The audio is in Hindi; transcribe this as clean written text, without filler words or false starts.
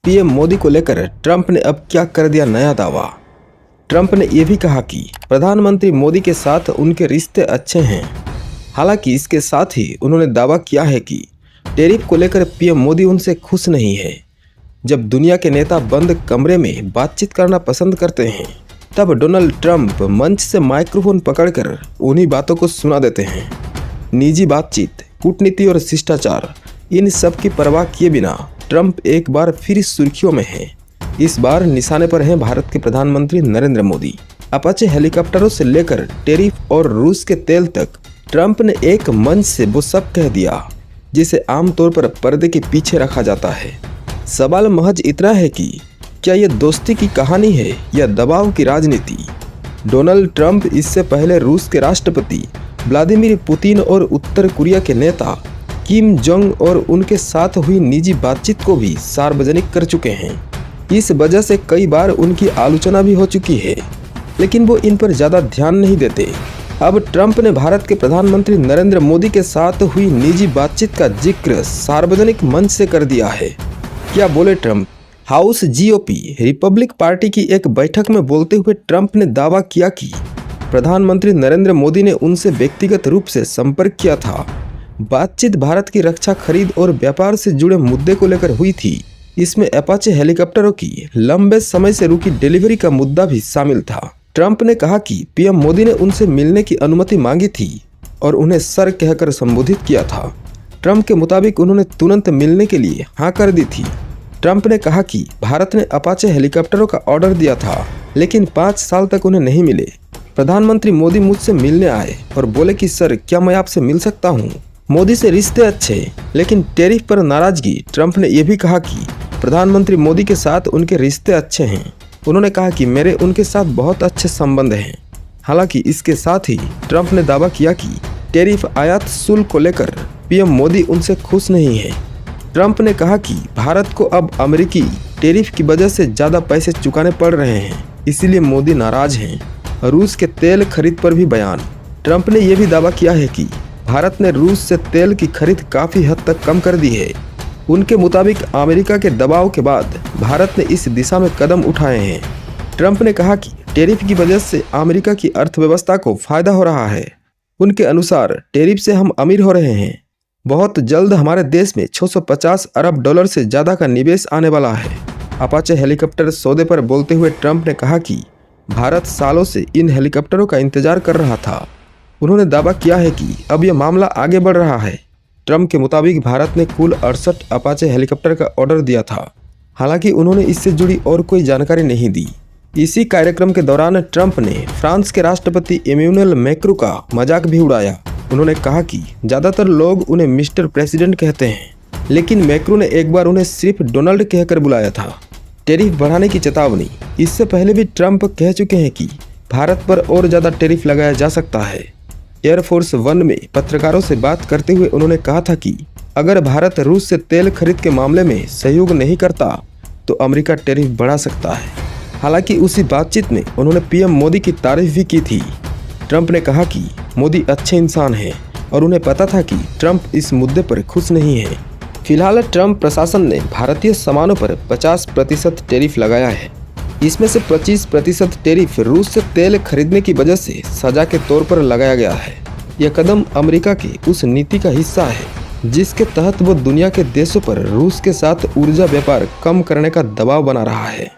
पीएम मोदी को लेकर ट्रंप ने अब क्या कर दिया नया दावा। ट्रंप ने यह भी कहा कि प्रधानमंत्री मोदी के साथ उनके रिश्ते अच्छे हैं। हालांकि इसके साथ ही उन्होंने दावा किया है कि टैरिफ को लेकर पीएम मोदी उनसे खुश नहीं है। जब दुनिया के नेता बंद कमरे में बातचीत करना पसंद करते हैं, तब डोनाल्ड ट्रंप मंच से माइक्रोफोन पकड़कर उन्हीं बातों को सुना देते हैं। निजी बातचीत, कूटनीति और शिष्टाचार, इन सब की परवाह किए बिना ट्रंप एक बार फिर सुर्खियों में हैं। इस बार निशाने पर हैं भारत के प्रधानमंत्री नरेंद्र मोदी। अपाचे हेलीकॉप्टरों से लेकर टैरिफ और रूस के तेल तक ट्रंप ने एक मंच से वो सब कह दिया जिसे आमतौर पर पर्दे के पीछे रखा जाता है। सवाल महज इतना है कि क्या ये दोस्ती की कहानी है या दबाव की राजनीति। डोनाल्ड ट्रंप इससे पहले रूस के राष्ट्रपति व्लादिमीर पुतिन और उत्तर कोरिया के नेता किम जोंग और उनके साथ हुई निजी बातचीत को भी सार्वजनिक कर चुके हैं। इस वजह से कई बार उनकी आलोचना भी हो चुकी है, लेकिन वो इन पर ज़्यादा ध्यान नहीं देते। अब ट्रंप ने भारत के प्रधानमंत्री नरेंद्र मोदी के साथ हुई निजी बातचीत का जिक्र सार्वजनिक मंच से कर दिया है। क्या बोले Trump. House GOP Republic party की एक बैठक में बोलते हुए ट्रंप ने दावा किया कि प्रधानमंत्री नरेंद्र मोदी ने उनसे व्यक्तिगत रूप से संपर्क किया था। बातचीत भारत की रक्षा खरीद और व्यापार से जुड़े मुद्दे को लेकर हुई थी। इसमें अपाचे हेलीकॉप्टरों की लंबे समय से रुकी डिलीवरी का मुद्दा भी शामिल था। ट्रंप ने कहा कि पीएम मोदी ने उनसे मिलने की अनुमति मांगी थी और उन्हें सर कहकर संबोधित किया था। ट्रंप के मुताबिक उन्होंने तुरंत मिलने के लिए हाँ कर दी थी। ट्रंप ने कहा कि भारत ने अपाचे हेलीकॉप्टरों का ऑर्डर दिया था, लेकिन 5 साल तक उन्हें नहीं मिले। प्रधानमंत्री मोदी मुझसे मिलने आए और बोले कि सर, क्या मैं आपसे मिल सकता हूँ। मोदी से रिश्ते अच्छे, लेकिन टैरिफ पर नाराजगी। ट्रंप ने यह भी कहा कि प्रधानमंत्री मोदी के साथ उनके रिश्ते अच्छे हैं। उन्होंने कहा कि मेरे उनके साथ बहुत अच्छे संबंध हैं। हालांकि इसके साथ ही ट्रंप ने दावा किया कि टैरिफ आयात शुल्क को लेकर पीएम मोदी उनसे खुश नहीं है। ट्रंप ने कहा कि भारत को अब अमेरिकी टैरिफ की वजह से ज़्यादा पैसे चुकाने पड़ रहे हैं, इसीलिए मोदी नाराज हैं। रूस के तेल खरीद पर भी बयान। ट्रंप ने यह भी दावा किया है कि भारत ने रूस से तेल की खरीद काफ़ी हद तक कम कर दी है। उनके मुताबिक अमेरिका के दबाव के बाद भारत ने इस दिशा में कदम उठाए हैं। ट्रंप ने कहा कि टैरिफ की वजह से अमेरिका की अर्थव्यवस्था को फायदा हो रहा है। उनके अनुसार टैरिफ से हम अमीर हो रहे हैं। बहुत जल्द हमारे देश में 650 अरब डॉलर से ज़्यादा का निवेश आने वाला है। अपाचे हेलीकॉप्टर सौदे पर बोलते हुए ट्रंप ने कहा कि भारत सालों से इन हेलीकॉप्टरों का इंतजार कर रहा था। उन्होंने दावा किया है कि अब यह मामला आगे बढ़ रहा है। ट्रंप के मुताबिक भारत ने कुल 68 अपाचे हेलीकॉप्टर का ऑर्डर दिया था। हालांकि उन्होंने इससे जुड़ी और कोई जानकारी नहीं दी। इसी कार्यक्रम के दौरान ट्रंप ने फ्रांस के राष्ट्रपति इमैनुअल मैक्रों का मजाक भी उड़ाया। उन्होंने कहा कि ज़्यादातर लोग उन्हें मिस्टर प्रेसिडेंट कहते हैं, लेकिन मैक्रों ने एक बार उन्हें सिर्फ डोनाल्ड कहकर बुलाया था। टैरिफ बढ़ाने की चेतावनी। इससे पहले भी ट्रंप कह चुके हैं कि भारत पर और ज़्यादा टैरिफ लगाया जा सकता है। एयरफोर्स 1 में पत्रकारों से बात करते हुए उन्होंने कहा था कि अगर भारत रूस से तेल खरीद के मामले में सहयोग नहीं करता तो अमेरिका टैरिफ बढ़ा सकता है। हालांकि उसी बातचीत में उन्होंने पीएम मोदी की तारीफ भी की थी। ट्रंप ने कहा कि मोदी अच्छे इंसान हैं और उन्हें पता था कि ट्रंप इस मुद्दे पर खुश नहीं है। फिलहाल ट्रंप प्रशासन ने भारतीय सामानों पर 50% टैरिफ लगाया है। इसमें से 25% टैरिफ रूस से तेल खरीदने की वजह से सजा के तौर पर लगाया गया है। यह कदम अमेरिका की उस नीति का हिस्सा है जिसके तहत वो दुनिया के देशों पर रूस के साथ ऊर्जा व्यापार कम करने का दबाव बना रहा है।